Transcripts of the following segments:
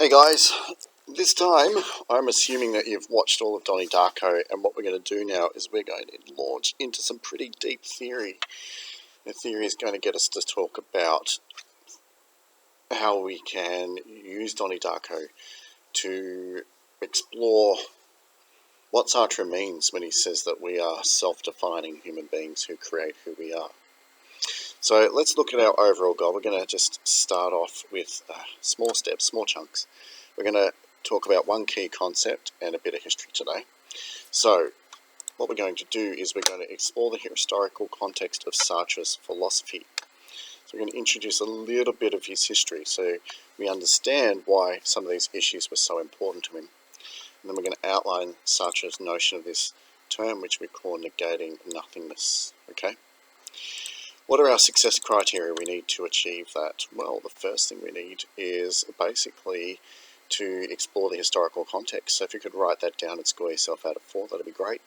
Hey guys, this time I'm assuming that you've watched all of Donnie Darko, and what we're going to do now is we're going to launch into some pretty deep theory. The theory is going to get us to talk about how we can use Donnie Darko to explore what Sartre means when he says that we are self-defining human beings who create who we are. So let's look at our overall goal. We're going to just start off with small steps, small chunks. We're going to talk about one key concept and a bit of history today. So what we're going to do is we're going to explore the historical context of Sartre's philosophy. So we're going to introduce a little bit of his history so we understand why some of these issues were so important to him. And then we're going to outline Sartre's notion of this term, which we call negating nothingness. Okay? What are our success criteria we need to achieve that? Well, the first thing we need is basically to explore the historical context. So if you could write that down and score yourself out of 4, that'd be great.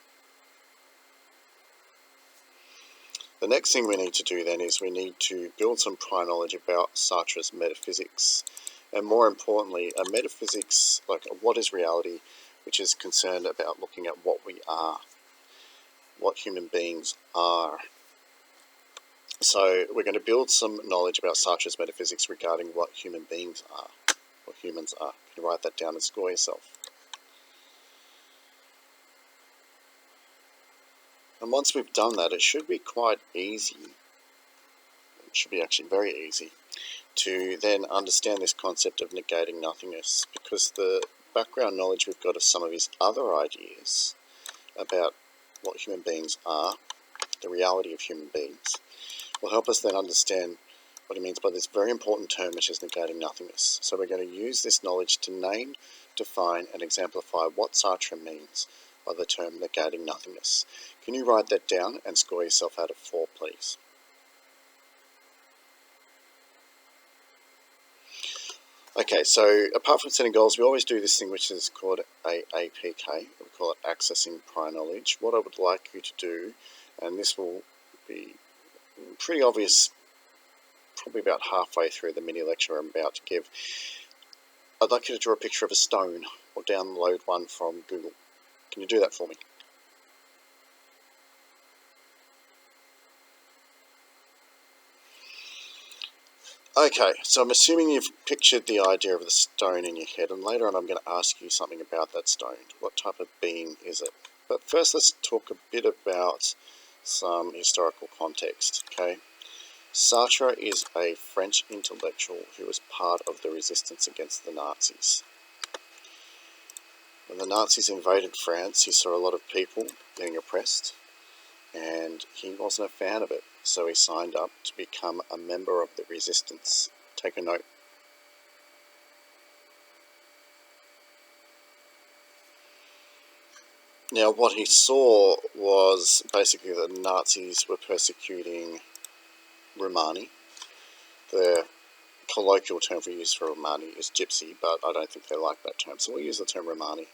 The next thing we need to do then is we need to build some prior knowledge about Sartre's metaphysics. And more importantly, a metaphysics, like what is reality, which is concerned about looking at what we are, what human beings are. So we're going to build some knowledge about Sartre's metaphysics regarding what human beings are, what humans are. You can write that down and score yourself. And once we've done that, it should be quite easy, it should be actually very easy, to then understand this concept of negating nothingness, because the background knowledge we've got of some of his other ideas about what human beings are, the reality of human beings, will help us then understand what he means by this very important term, which is negating nothingness. So we're going to use this knowledge to name, define, and exemplify what Sartre means by the term negating nothingness. Can you write that down and score yourself out of 4, please? Okay, so apart from setting goals, we always do this thing which is called a APK. We call it accessing prior knowledge. What I would like you to do, and this will be pretty obvious probably about halfway through the mini lecture I'm about to give, I'd like you to draw a picture of a stone or download one from Google. Can you do that for me? Okay, so I'm assuming you've pictured the idea of the stone in your head, and later on I'm going to ask you something about that stone. What type of being is it? But first let's talk a bit about some historical context, okay? Sartre is a French intellectual who was part of the resistance against the Nazis. When the Nazis invaded France, he saw a lot of people getting oppressed, and he wasn't a fan of it, so he signed up to become a member of the resistance. Take a note. Now, what he saw was basically that the Nazis were persecuting Romani. The colloquial term we use for Romani is gypsy, but I don't think they like that term, so we'll use the term Romani.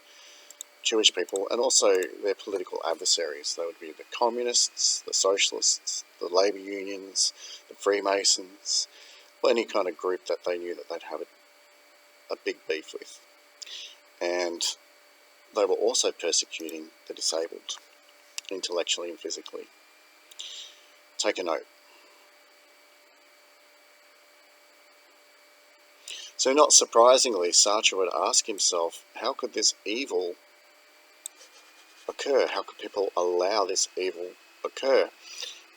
Jewish people, and also their political adversaries. They would be the communists, the socialists, the labour unions, the Freemasons, or any kind of group that they knew that they'd have a big beef with. And they were also persecuting the disabled, intellectually and physically. Take a note. So not surprisingly, Sartre would ask himself, how could this evil occur? How could people allow this evil occur?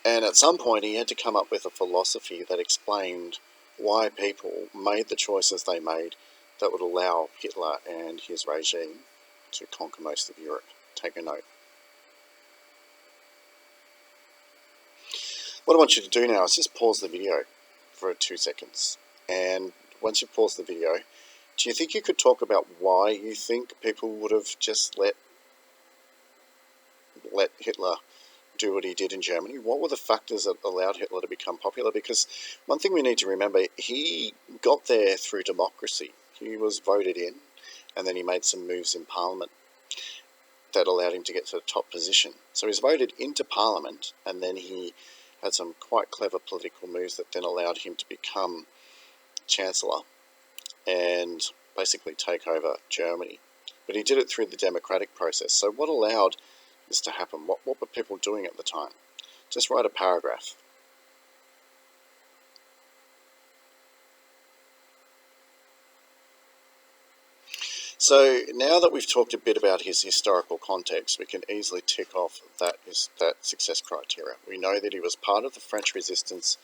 And at some point he had to come up with a philosophy that explained why people made the choices they made that would allow Hitler and his regime to conquer most of Europe. Take a note. What I want you to do now is just pause the video for 2 seconds, and once you pause the video, do you think you could talk about why you think people would have just let Hitler do what he did in Germany? What were the factors that allowed Hitler to become popular? Because one thing we need to remember, he got there through democracy. He was voted in, and then he made some moves in Parliament that allowed him to get to the top position. So he was voted into Parliament, and then he had some quite clever political moves that then allowed him to become Chancellor. And basically take over Germany. But he did it through the democratic process. So what allowed this to happen? What were people doing at the time? Just write a paragraph. So now that we've talked a bit about his historical context, we can easily tick off that success criteria. We know that he was part of the French resistance,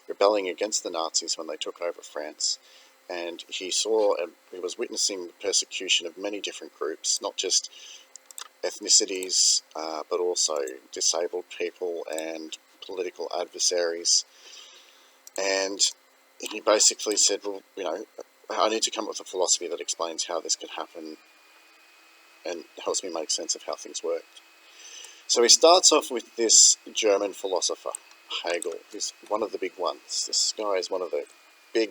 rebelling against the Nazis when they took over France, and he was witnessing the persecution of many different groups, not just ethnicities, but also disabled people and political adversaries. And he basically said, well, I need to come up with a philosophy that explains how this could happen and helps me make sense of how things work. So he starts off with this German philosopher, Hegel, who's one of the big ones. This guy is one of the big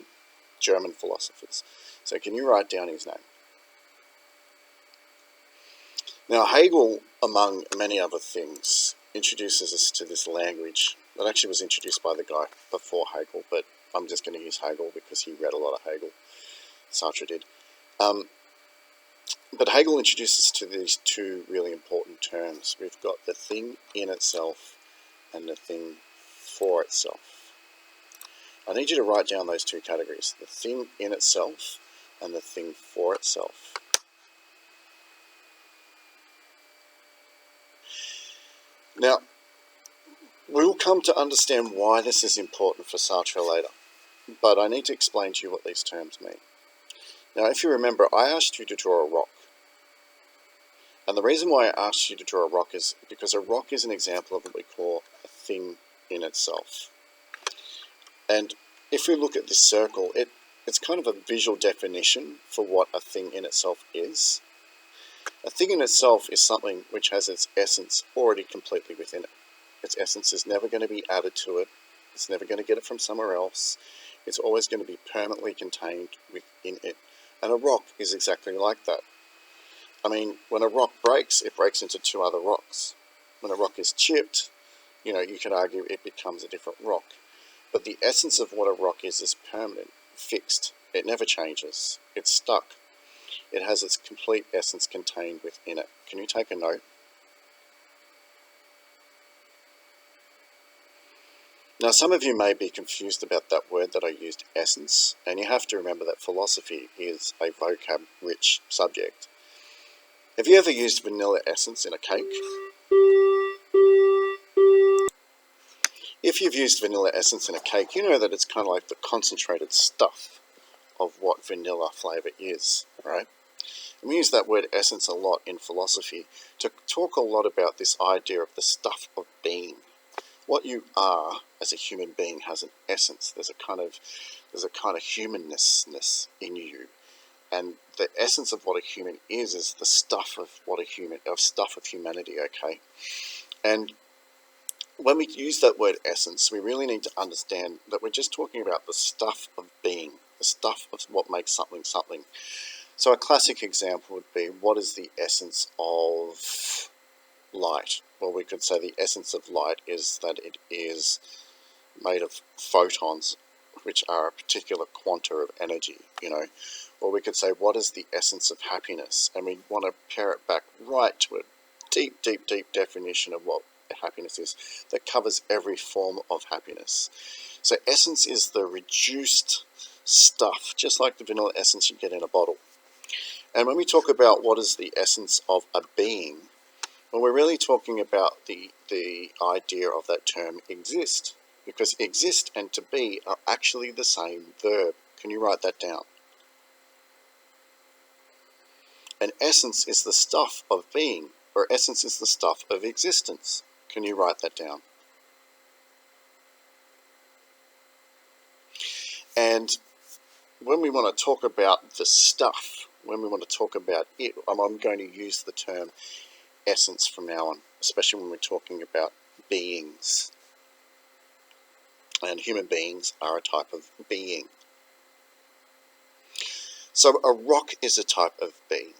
German philosophers. So can you write down his name? Now, Hegel, among many other things, introduces us to this language that actually was introduced by the guy before Hegel, but I'm just going to use Hegel because he read a lot of Hegel. Sartre did. But Hegel introduces us to these two really important terms. We've got the thing in itself and the thing for itself. I need you to write down those two categories, the thing in itself and the thing for itself. Now, we'll come to understand why this is important for Sartre later, but I need to explain to you what these terms mean. Now, if you remember, I asked you to draw a rock. And the reason why I asked you to draw a rock is because a rock is an example of what we call a thing in itself. And if we look at this circle, it's kind of a visual definition for what a thing in itself is. A thing in itself is something which has its essence already completely within it. Its essence is never going to be added to it. It's never going to get it from somewhere else. It's always going to be permanently contained within it. And a rock is exactly like that. I mean, when a rock breaks, it breaks into two other rocks. When a rock is chipped, you could argue it becomes a different rock. But the essence of what a rock is permanent, fixed. It never changes. It's stuck. It has its complete essence contained within it. Can you take a note? Now, some of you may be confused about that word that I used, essence, and you have to remember that philosophy is a vocab-rich subject. Have you ever used vanilla essence in a cake? If you've used vanilla essence in a cake, you know that it's kind of like the concentrated stuff of what vanilla flavour is, right? And we use that word essence a lot in philosophy to talk a lot about this idea of the stuff of being. What you are as a human being has an essence. There's a kind of humanness in you, and the essence of what a human is the stuff of humanity. Okay, and when we use that word essence, we really need to understand that we're just talking about the stuff of being, the stuff of what makes something something. So a classic example would be, what is the essence of light? Well, we could say the essence of light is that it is made of photons, which are a particular quanta of energy, Or we could say, what is the essence of happiness? And we want to pair it back right to a deep, deep, deep definition of what happiness is that covers every form of happiness. So essence is the reduced stuff, just like the vanilla essence you get in a bottle. And when we talk about what is the essence of a being, well, we're really talking about the idea of that term exist, because exist and to be are actually the same verb. Can you write that down? And essence is the stuff of being, or essence is the stuff of existence. Can you write that down? And when we want to talk about the stuff, when we want to talk about it, I'm going to use the term essence from now on, especially when we're talking about beings. And human beings are a type of being. So a rock is a type of being.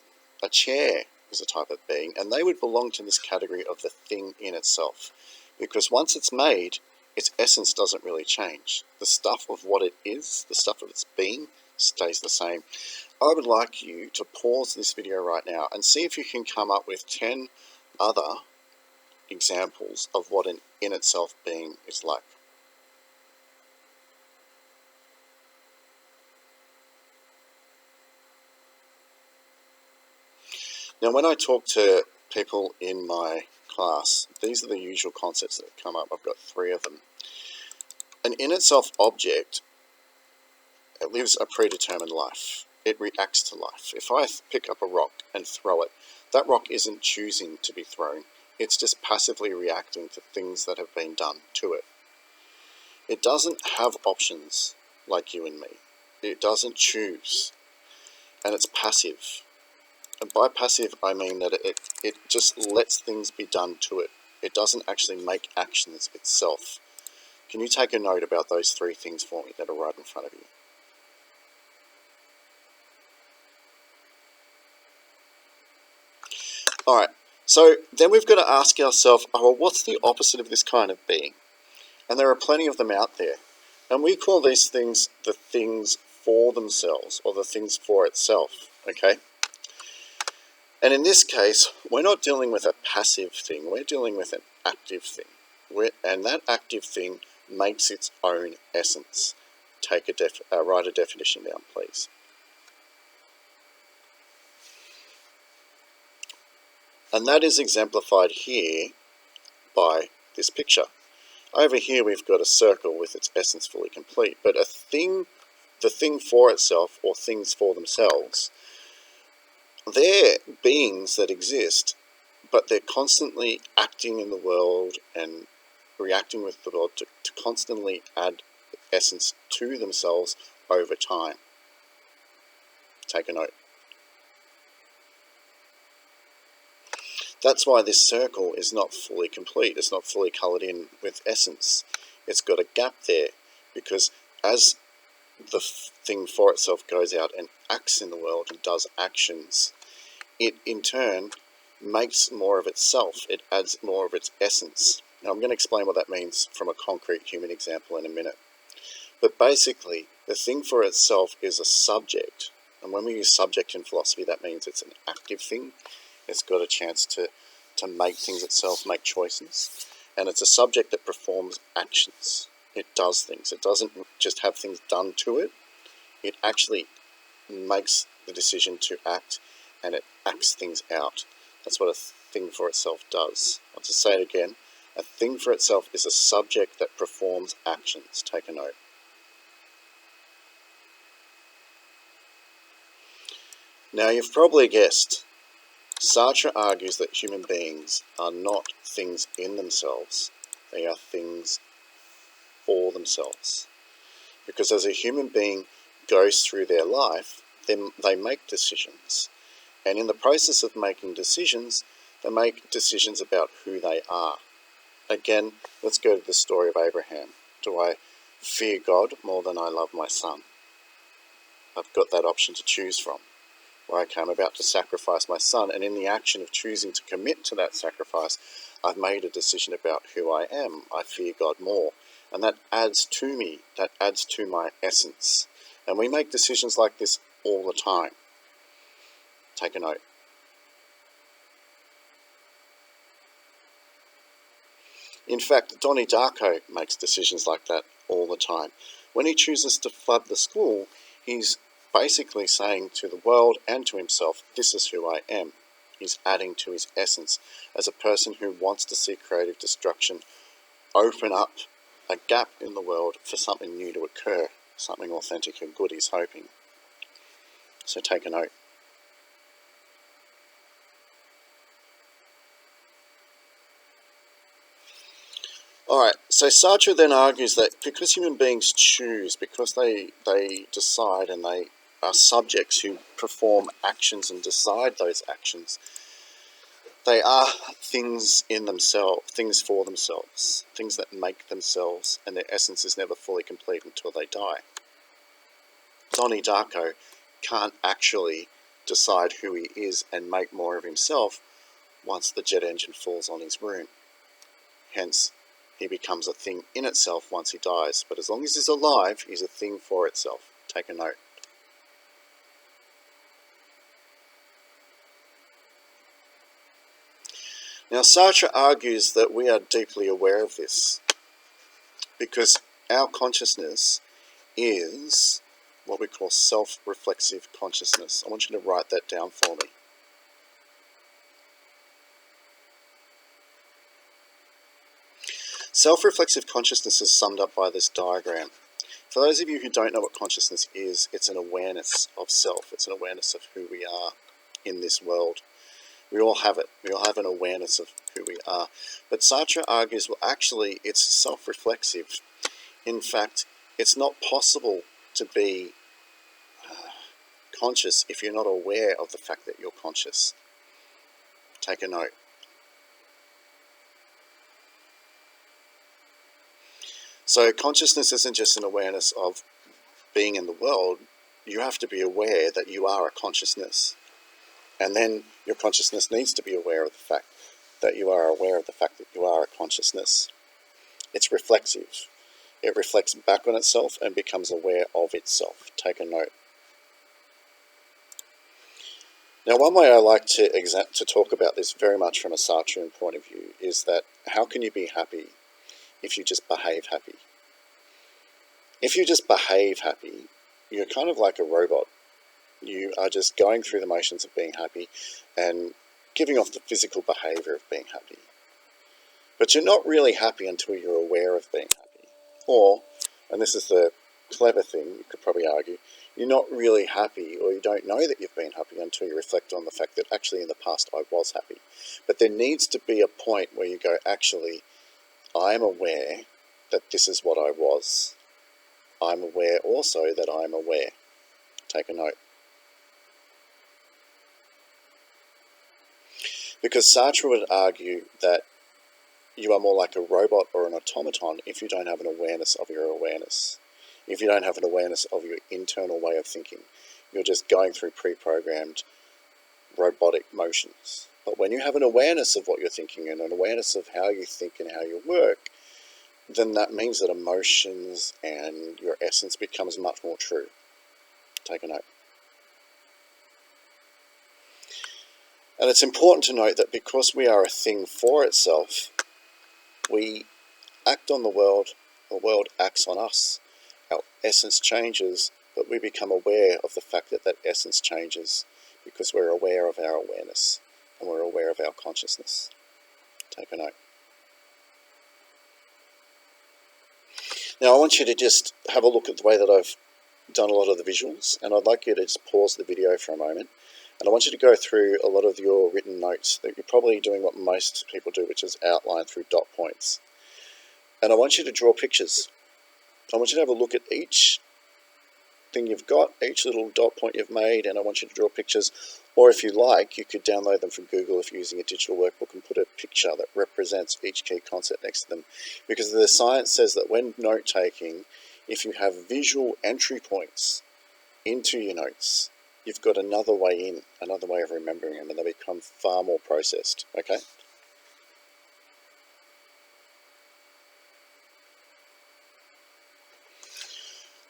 A chair is a type of being, and they would belong to this category of the thing in itself. Because once it's made, its essence doesn't really change. The stuff of what it is, the stuff of its being, stays the same. I would like you to pause this video right now and see if you can come up with 10 other examples of what an in itself being is like. Now, when I talk to people in my class, these are the usual concepts that come up. I've got 3 of them. An in itself object, it lives a predetermined life. It reacts to life. If I pick up a rock and throw it, that rock isn't choosing to be thrown. It's just passively reacting to things that have been done to it. It doesn't have options like you and me. It doesn't choose. And it's passive. And by passive, I mean that it just lets things be done to it. It doesn't actually make actions itself. Can you take a note about those 3 things for me that are right in front of you? Alright, so then we've got to ask ourselves, well, what's the opposite of this kind of being? And there are plenty of them out there. And we call these things the things for themselves, or the things for itself, okay? And in this case, we're not dealing with a passive thing, we're dealing with an active thing. And that active thing makes its own essence. Write a definition down, please. And that is exemplified here by this picture. Over here we've got a circle with its essence fully complete, but the thing for itself, or things for themselves, they're beings that exist, but they're constantly acting in the world and reacting with the world to constantly add essence to themselves over time. Take a note. That's why this circle is not fully complete. It's not fully coloured in with essence. It's got a gap there, because as the thing for itself goes out and acts in the world and does actions, it in turn makes more of itself. It adds more of its essence. Now I'm going to explain what that means from a concrete human example in a minute. But basically, the thing for itself is a subject. And when we use subject in philosophy, that means it's an active thing. It's got a chance to make things itself, make choices. And it's a subject that performs actions. It does things. It doesn't just have things done to it. It actually makes the decision to act, and it acts things out. That's what a thing for itself does. I'll just say it again. A thing for itself is a subject that performs actions. Take a note. Now you've probably guessed, Sartre argues that human beings are not things in themselves. They are things for themselves. Because as a human being goes through their life, they make decisions. And in the process of making decisions, they make decisions about who they are. Again, let's go to the story of Abraham. Do I fear God more than I love my son? I've got that option to choose from. Where I'm about to sacrifice my son, and in the action of choosing to commit to that sacrifice, I've made a decision about who I am. I fear God more. And that adds to me, that adds to my essence. And we make decisions like this all the time. Take a note. In fact, Donnie Darko makes decisions like that all the time. When he chooses to flood the school, he's basically saying to the world and to himself, this is who I am. He's adding to his essence as a person who wants to see creative destruction open up a gap in the world for something new to occur, something authentic and good, he's hoping. So take a note. Alright, so Sartre then argues that because human beings choose, because they decide and they are subjects who perform actions and decide those actions, they are things in themselves, things for themselves, things that make themselves, and their essence is never fully complete until they die. Donnie Darko can't actually decide who he is and make more of himself once the jet engine falls on his room. Hence, he becomes a thing in itself once he dies, but as long as he's alive, he's a thing for itself. Take a note. Now, Sartre argues that we are deeply aware of this because our consciousness is what we call self-reflexive consciousness. I want you to write that down for me. Self-reflexive consciousness is summed up by this diagram. For those of you who don't know what consciousness is, it's an awareness of self. It's an awareness of who we are in this world. We all have it. We all have an awareness of who we are. But Sartre argues, well, actually, it's self-reflexive. In fact, it's not possible to be conscious if you're not aware of the fact that you're conscious. Take a note. So consciousness isn't just an awareness of being in the world. You have to be aware that you are a consciousness. And then your consciousness needs to be aware of the fact that you are aware of the fact that you are a consciousness. It's reflexive. It reflects back on itself and becomes aware of itself. Take a note. Now, one way I like to talk about this very much from a Sartrean point of view is that how can you be happy if you just behave happy? If you just behave happy, you're kind of like a robot. You are just going through the motions of being happy and giving off the physical behavior of being happy. But you're not really happy until you're aware of being happy. Or, and this is the clever thing, you could probably argue, you're not really happy or you don't know that you've been happy until you reflect on the fact that actually in the past I was happy. But there needs to be a point where you go, actually, I'm aware that this is what I was. I'm aware also that I'm aware. Take a note. Because Sartre would argue that you are more like a robot or an automaton if you don't have an awareness of your awareness. If you don't have an awareness of your internal way of thinking, you're just going through pre-programmed robotic motions. But when you have an awareness of what you're thinking and an awareness of how you think and how you work, then that means that emotions and your essence becomes much more true. Take a note. And it's important to note that because we are a thing for itself, we act on the world acts on us. Our essence changes, but we become aware of the fact that that essence changes because we're aware of our awareness and we're aware of our consciousness. Take a note. Now I want you to just have a look at the way that I've done a lot of the visuals, and I'd like you to just pause the video for a moment. And I want you to go through a lot of your written notes that you're probably doing what most people do, which is outline through dot points. And I want you to draw pictures. I want you to have a look at each thing you've got, each little dot point you've made, and I want you to draw pictures. Or if you like, you could download them from Google if you're using a digital workbook and put a picture that represents each key concept next to them. Because the science says that when note-taking, if you have visual entry points into your notes, you've got another way in, another way of remembering them, and they become far more processed, okay?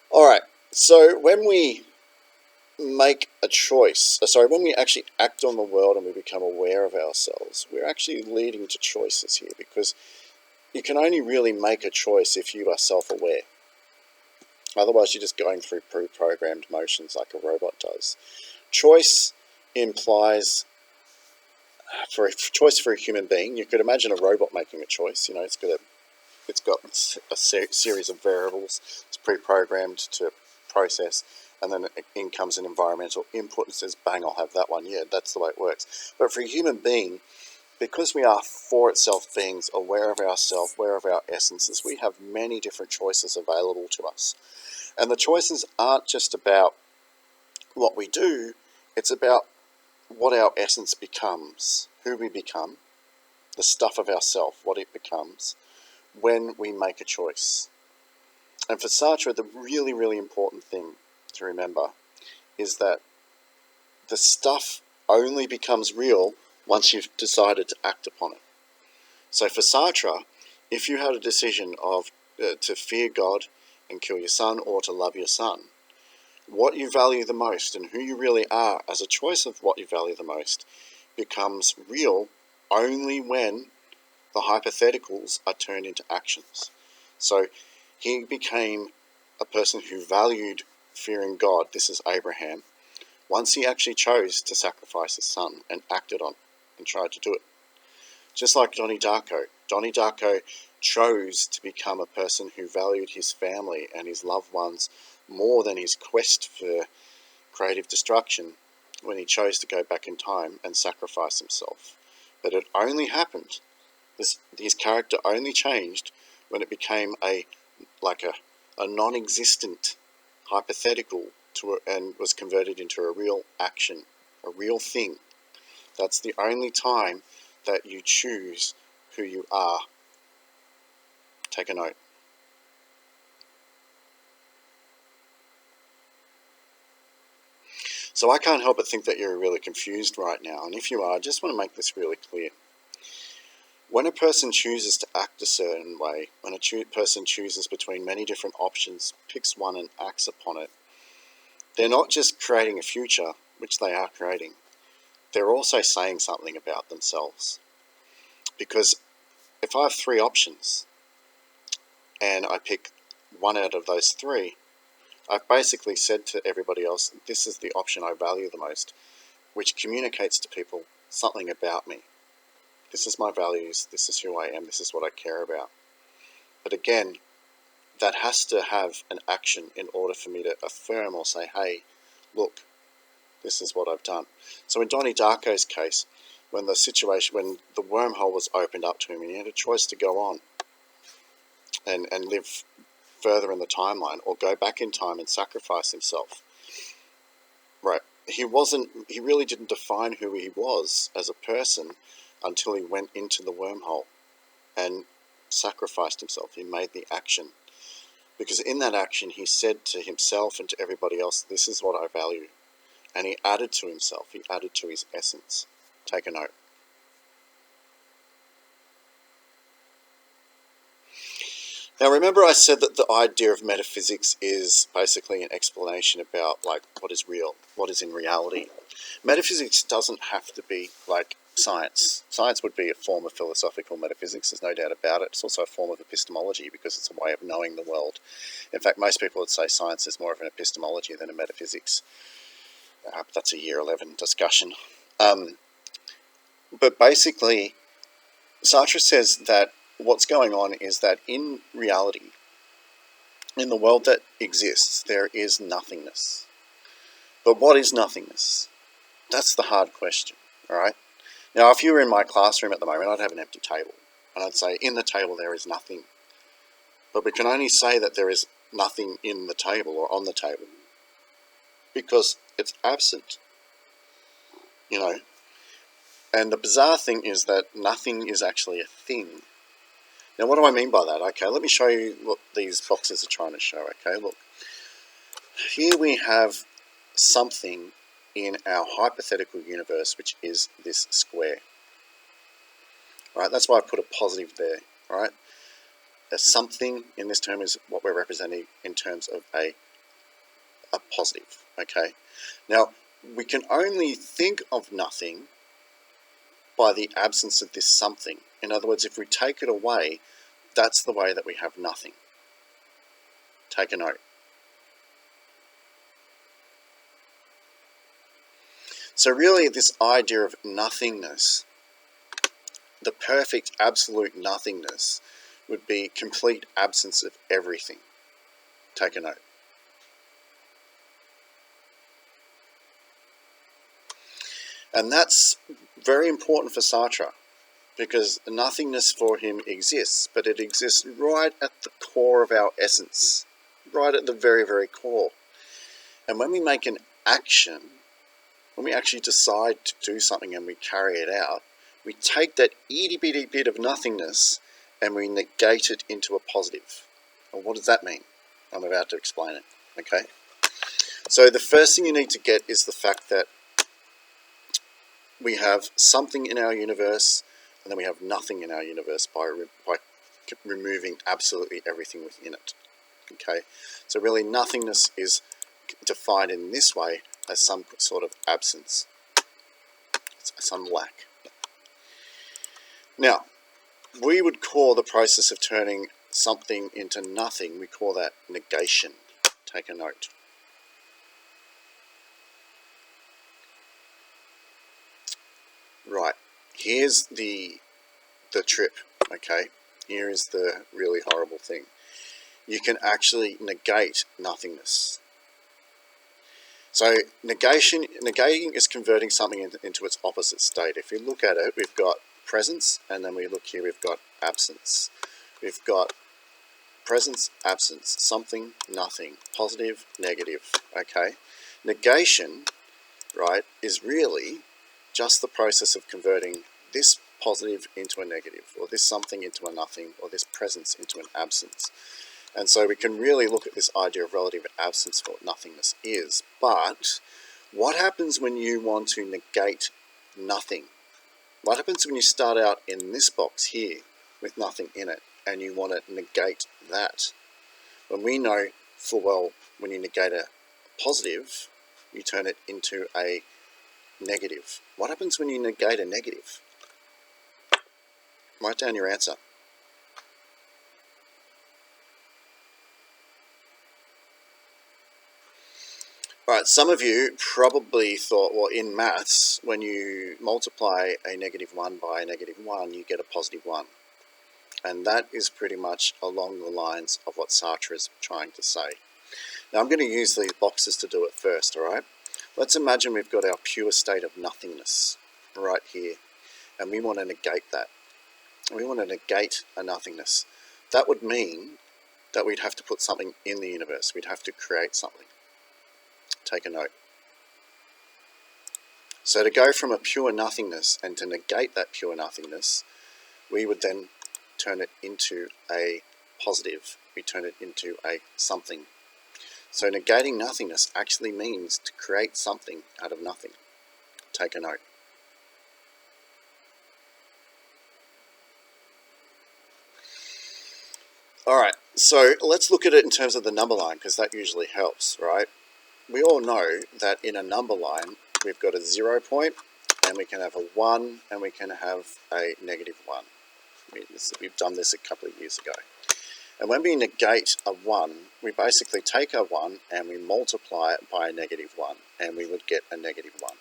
Alright, so when we make a choice, when we actually act on the world and we become aware of ourselves, we're actually leading to choices here, because you can only really make a choice if you are self-aware. Otherwise, you're just going through pre-programmed motions like a robot does. Choice implies, for a human being, you could imagine a robot making a choice. You know, it's got a series of variables. It's pre-programmed to process, and then in comes an environmental input and says, bang, I'll have that one. Yeah, that's the way it works. But for a human being, because we are for itself beings, aware of ourselves, aware of our essences, we have many different choices available to us. And the choices aren't just about what we do, it's about what our essence becomes, who we become, the stuff of ourself, what it becomes, when we make a choice. And for Sartre, the really, really important thing to remember is that the stuff only becomes real once you've decided to act upon it. So for Sartre, if you had a decision of to fear God and kill your son, or to love your son, what you value the most and who you really are as a choice of what you value the most becomes real only when the hypotheticals are turned into actions. So he became a person who valued fearing God. This is Abraham. Once he actually chose to sacrifice his son and acted on it and tried to do it. Just like Donnie Darko. Donnie Darko chose to become a person who valued his family and his loved ones more than his quest for creative destruction when he chose to go back in time and sacrifice himself. But it only happened, his character only changed when it became a non-existent hypothetical and was converted into a real action, a real thing. That's the only time that you choose who you are. Take a note. So I can't help but think that you're really confused right now, and if you are, I just want to make this really clear. When a person chooses to act a certain way, when a person chooses between many different options, picks one and acts upon it, they're not just creating a future, which they are creating, they're also saying something about themselves. Because if I have three options, and I pick one out of those three, I've basically said to everybody else, this is the option I value the most, which communicates to people something about me. This is my values, this is who I am, this is what I care about. But again, that has to have an action in order for me to affirm or say, hey, look, this is what I've done. So in Donnie Darko's case, when the wormhole was opened up to him and he had a choice to go on and live further in the timeline or go back in time and sacrifice himself, right? He really didn't define who he was as a person until he went into the wormhole and sacrificed himself. He made the action. Because in that action, he said to himself and to everybody else, this is what I value. And he added to himself, he added to his essence. Take a note. Now remember I said that the idea of metaphysics is basically an explanation about like what is real, what is in reality. Metaphysics doesn't have to be like science. Science would be a form of philosophical metaphysics, there's no doubt about it. It's also a form of epistemology because it's a way of knowing the world. In fact, most people would say science is more of an epistemology than a metaphysics. That's a year 11 discussion. But basically, Sartre says that what's going on is that in reality, in the world that exists, there is nothingness. But what is nothingness? That's the hard question, all right? Now, if you were in my classroom at the moment, I'd have an empty table. And I'd say, in the table there is nothing. But we can only say that there is nothing in the table or on the table because it's absent, you know. And the bizarre thing is that nothing is actually a thing. Now, what do I mean by that? Okay, let me show you what these boxes are trying to show. Okay, look. Here we have something in our hypothetical universe, which is this square. All right, that's why I put a positive there. All right, there's something in this term is what we're representing in terms of a positive. Okay, now we can only think of nothing by the absence of this something. In other words, if we take it away, that's the way that we have nothing. Take a note. So really this idea of nothingness, the perfect absolute nothingness, would be complete absence of everything. Take a note. And that's very important for Sartre, because nothingness for him exists, but it exists right at the core of our essence, right at the very, very core. And when we make an action, when we actually decide to do something and we carry it out, we take that itty-bitty bit of nothingness and we negate it into a positive. Well, what does that mean? I'm about to explain it, okay? So the first thing you need to get is the fact that we have something in our universe and then we have nothing in our universe by removing absolutely everything within it, okay? So really nothingness is defined in this way as some sort of absence, some lack. Now, we would call the process of turning something into nothing, we call that negation. Take a note. Right, here's the trip, okay? Here is the really horrible thing. You can actually negate nothingness. So negating is converting something into its opposite state. If you look at it, we've got presence, and then we look here, we've got absence. We've got presence, absence, something, nothing, positive, negative, okay? Negation, right, is really just the process of converting this positive into a negative, or this something into a nothing, or this presence into an absence. And so we can really look at this idea of relative absence for what nothingness is. But what happens when you want to negate nothing? What happens when you start out in this box here with nothing in it and you want to negate that? When we know full well when you negate a positive, you turn it into a negative. What happens when you negate a negative? Write down your answer. Alright, some of you probably thought, well, in maths, when you multiply a -1 by a -1, you get a +1. And that is pretty much along the lines of what Sartre is trying to say. Now, I'm going to use these boxes to do it first, alright? Let's imagine we've got our pure state of nothingness right here, and we want to negate that. We want to negate a nothingness. That would mean that we'd have to put something in the universe. We'd have to create something. Take a note. So to go from a pure nothingness and to negate that pure nothingness, we would then turn it into a positive. We turn it into a something. So negating nothingness actually means to create something out of nothing. Take a note. Alright, so let's look at it in terms of the number line, because that usually helps, right? We all know that in a number line, we've got a 0 point, and we can have a 1, and we can have a -1. We've done this a couple of years ago. And when we negate a 1, we basically take a 1 and we multiply it by a -1, and we would get a -1.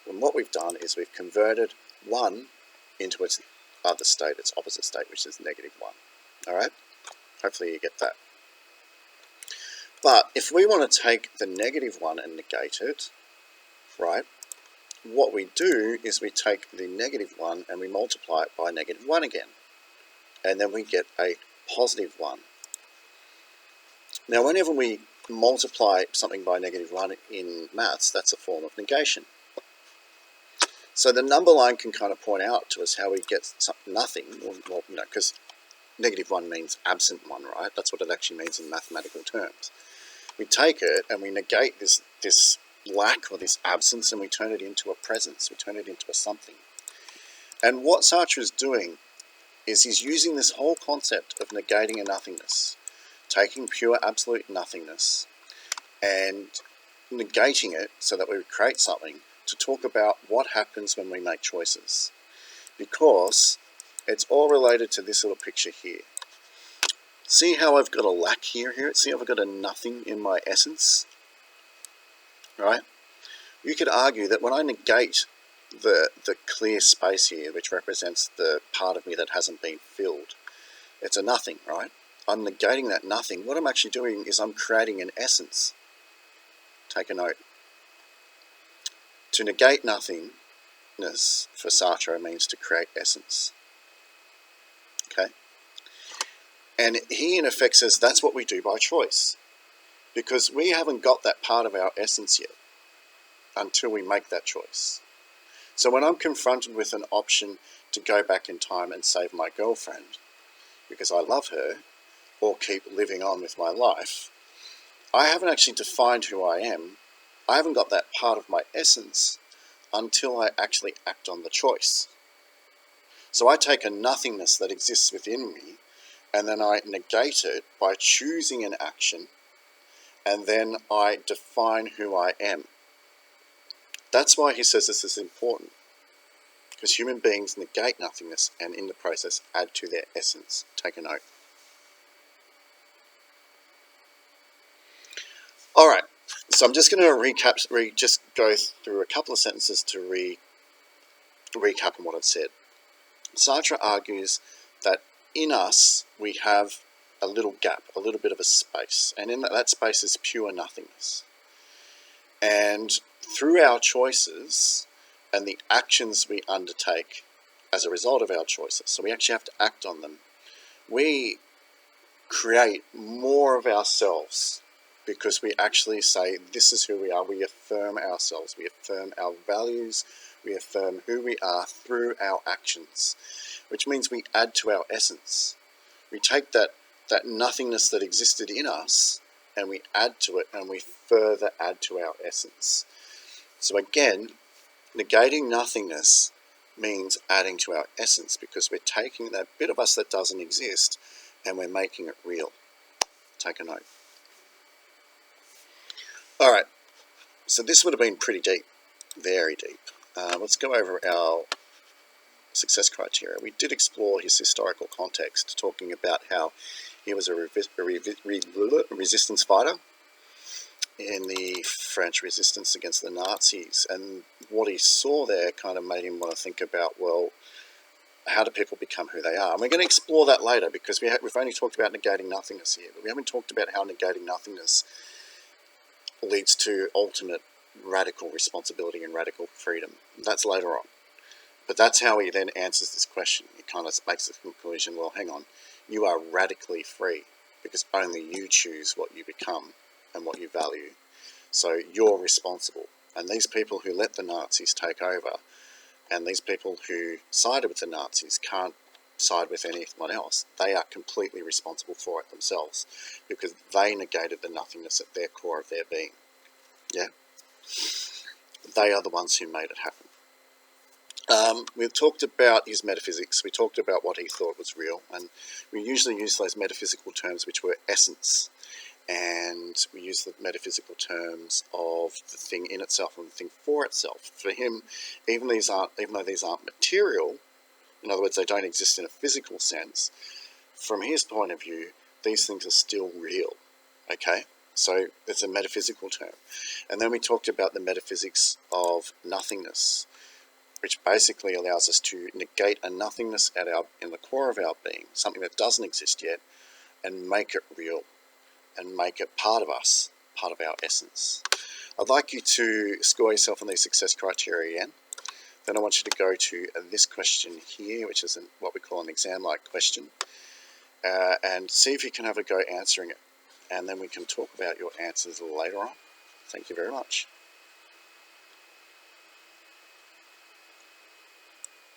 And what we've done is we've converted 1 into its other state, its opposite state, which is -1. Alright? Hopefully you get that. But if we want to take the -1 and negate it, right, what we do is we take the -1 and we multiply it by -1 again. And then we get a +1. Now, whenever we multiply something by -1 in maths, that's a form of negation. So the number line can kind of point out to us how we get nothing, well, you know, because -1 means absent one, right? That's what it actually means in mathematical terms. We take it and we negate this lack or this absence, and we turn it into a presence. We turn it into a something. And what Sartre is doing is he's using this whole concept of negating a nothingness, taking pure absolute nothingness and negating it so that we create something, to talk about what happens when we make choices. Because it's all related to this little picture here. See how I've got a lack here? See how I've got a nothing in my essence? Right? You could argue that when I negate the clear space here, which represents the part of me that hasn't been filled, it's a nothing, right? I'm negating that nothing. What I'm actually doing is I'm creating an essence. Take a note. To negate nothingness for Sartre means to create essence. Okay? And he in effect says that's what we do by choice, because we haven't got that part of our essence yet until we make that choice. So when I'm confronted with an option to go back in time and save my girlfriend because I love her, or keep living on with my life, I haven't actually defined who I am. I haven't got that part of my essence until I actually act on the choice. So I take a nothingness that exists within me, and then I negate it by choosing an action, and then I define who I am. That's why he says this is important. because human beings negate nothingness and in the process add to their essence. Take a note. All right, so I'm just going to just go through a couple of sentences to recap on what I've said. Sartre argues that in us we have a little gap, a little bit of a space, and in that space is pure nothingness. And through our choices and the actions we undertake as a result of our choices, so we actually have to act on them, we create more of ourselves because we actually say, this is who we are. We affirm ourselves. We affirm our values. We affirm who we are through our actions, which means we add to our essence. We take that nothingness that existed in us and we add to it, and we further add to our essence. So again, negating nothingness means adding to our essence, because we're taking that bit of us that doesn't exist and we're making it real. Take a note. All right, so this would have been pretty deep, very deep. Let's go over our success criteria. We did explore his historical context, talking about how he was a resistance fighter in the French resistance against the Nazis, and what he saw there kind of made him want to think about, well, how do people become who they are? And we're going to explore that later, because we've only talked about negating nothingness here, but we haven't talked about how negating nothingness leads to ultimate radical responsibility and radical freedom. That's later on. But that's how he then answers this question. He kind of makes the conclusion, well, hang on, you are radically free because only you choose what you become and what you value. So you're responsible. And these people who let the Nazis take over, and these people who sided with the Nazis, can't side with anyone else. They are completely responsible for it themselves, because they negated the nothingness at their core of their being. Yeah? They are the ones who made it happen. We've talked about his metaphysics. We talked about what he thought was real, and we usually use those metaphysical terms, which were essence, and we use the metaphysical terms of the thing in itself and the thing for itself. For him, even though these aren't material, in other words, they don't exist in a physical sense, from his point of view, these things are still real. Okay? So it's a metaphysical term. And then we talked about the metaphysics of nothingness, which basically allows us to negate a nothingness in the core of our being, something that doesn't exist yet, and make it real, and make it part of us, part of our essence. I'd like you to score yourself on these success criteria again. Then I want you to go to this question here, which is what we call an exam-like question, and see if you can have a go answering it. And then we can talk about your answers later on. Thank you very much.